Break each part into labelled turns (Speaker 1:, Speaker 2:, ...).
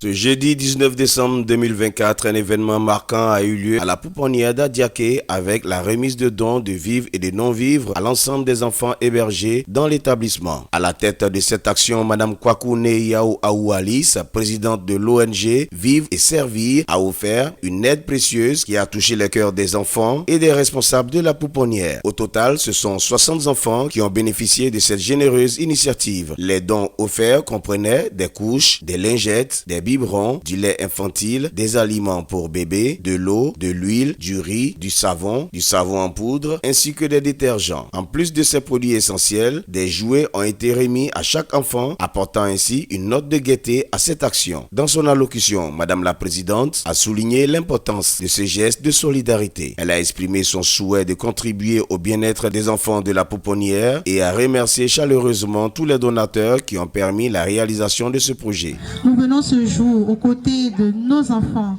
Speaker 1: Ce jeudi 19 décembre 2024, un événement marquant a eu lieu à la pouponnière d'Adiaké avec la remise de dons de vivres et de non-vivres à l'ensemble des enfants hébergés dans l'établissement. À la tête de cette action, Mme Kwaku Neyao Aoualis, présidente de l'ONG Vivre et Servir, a offert une aide précieuse qui a touché le cœur des enfants et des responsables de la pouponnière. Au total, ce sont 60 enfants qui ont bénéficié de cette généreuse initiative. Les dons offerts comprenaient des couches, des lingettes, des biberons, du lait infantile, des aliments pour bébés, de l'eau, de l'huile, du riz, du savon en poudre, ainsi que des détergents. En plus de ces produits essentiels, des jouets ont été remis à chaque enfant, apportant ainsi une note de gaieté à cette action. Dans son allocution, Madame la Présidente a souligné l'importance de ce geste de solidarité. Elle a exprimé son souhait de contribuer au bien-être des enfants de la pouponnière et a remercié chaleureusement tous les donateurs qui ont permis la réalisation de ce projet.
Speaker 2: Nous venons ce jour aux côtés de nos enfants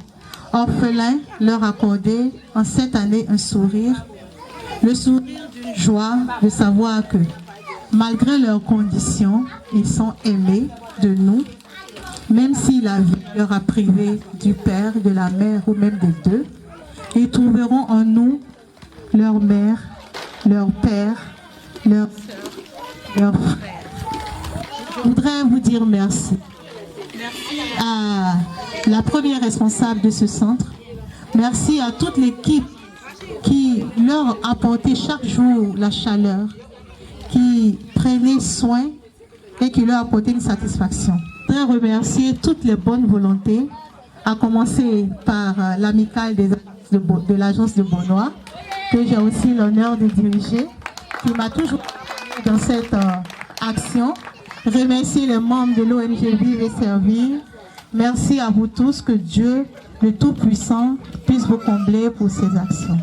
Speaker 2: orphelins, leur accorder en cette année un sourire, le sourire d'une joie de savoir que malgré leurs conditions, ils sont aimés de nous, même si la vie leur a privé du père, de la mère ou même des deux. Ils trouveront en nous leur mère, leur père, leur soeur, leur frère. Je voudrais vous dire merci. À la première responsable de ce centre. Merci à toute l'équipe qui leur apportait chaque jour la chaleur, qui prenait soin et qui leur apportait une satisfaction. Je voudrais remercier toutes les bonnes volontés, à commencer par l'amicale de l'agence de Beaunois, que j'ai aussi l'honneur de diriger, qui m'a toujours aidé dans cette action. Remercier les membres de l'ONG Vivre et Servir. Merci à vous tous, que Dieu, le Tout-Puissant, puisse vous combler pour ces actions.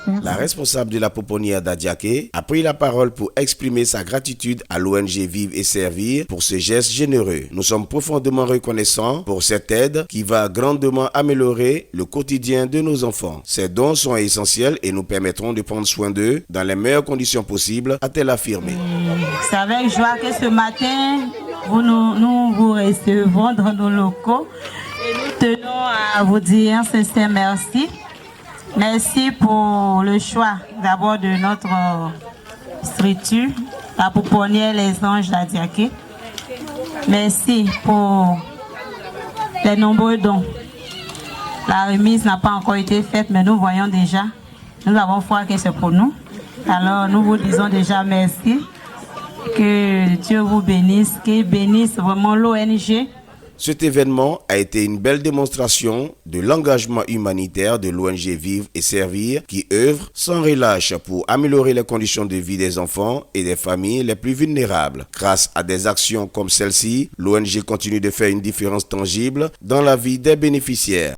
Speaker 2: Merci.
Speaker 1: La responsable de la pouponnière d'Adiaké a pris la parole pour exprimer sa gratitude à l'ONG Vivre et Servir pour ce geste généreux. Nous sommes profondément reconnaissants pour cette aide qui va grandement améliorer le quotidien de nos enfants. Ces dons sont essentiels et nous permettront de prendre soin d'eux dans les meilleures conditions possibles, a-t-elle affirmé.
Speaker 3: C'est avec joie que ce matin, nous vous recevons dans nos locaux et nous tenons à vous dire un sincère merci. Merci pour le choix d'abord de notre structure, la pouponnière Les Anges d'Adiaké. Merci pour les nombreux dons. La remise n'a pas encore été faite, mais nous voyons déjà, nous avons foi que c'est pour nous. Alors nous vous disons déjà merci. Que Dieu vous bénisse, qu'il bénisse vraiment l'ONG.
Speaker 1: Cet événement a été une belle démonstration de l'engagement humanitaire de l'ONG Vivre et Servir qui œuvre sans relâche pour améliorer les conditions de vie des enfants et des familles les plus vulnérables. Grâce à des actions comme celle-ci, l'ONG continue de faire une différence tangible dans la vie des bénéficiaires.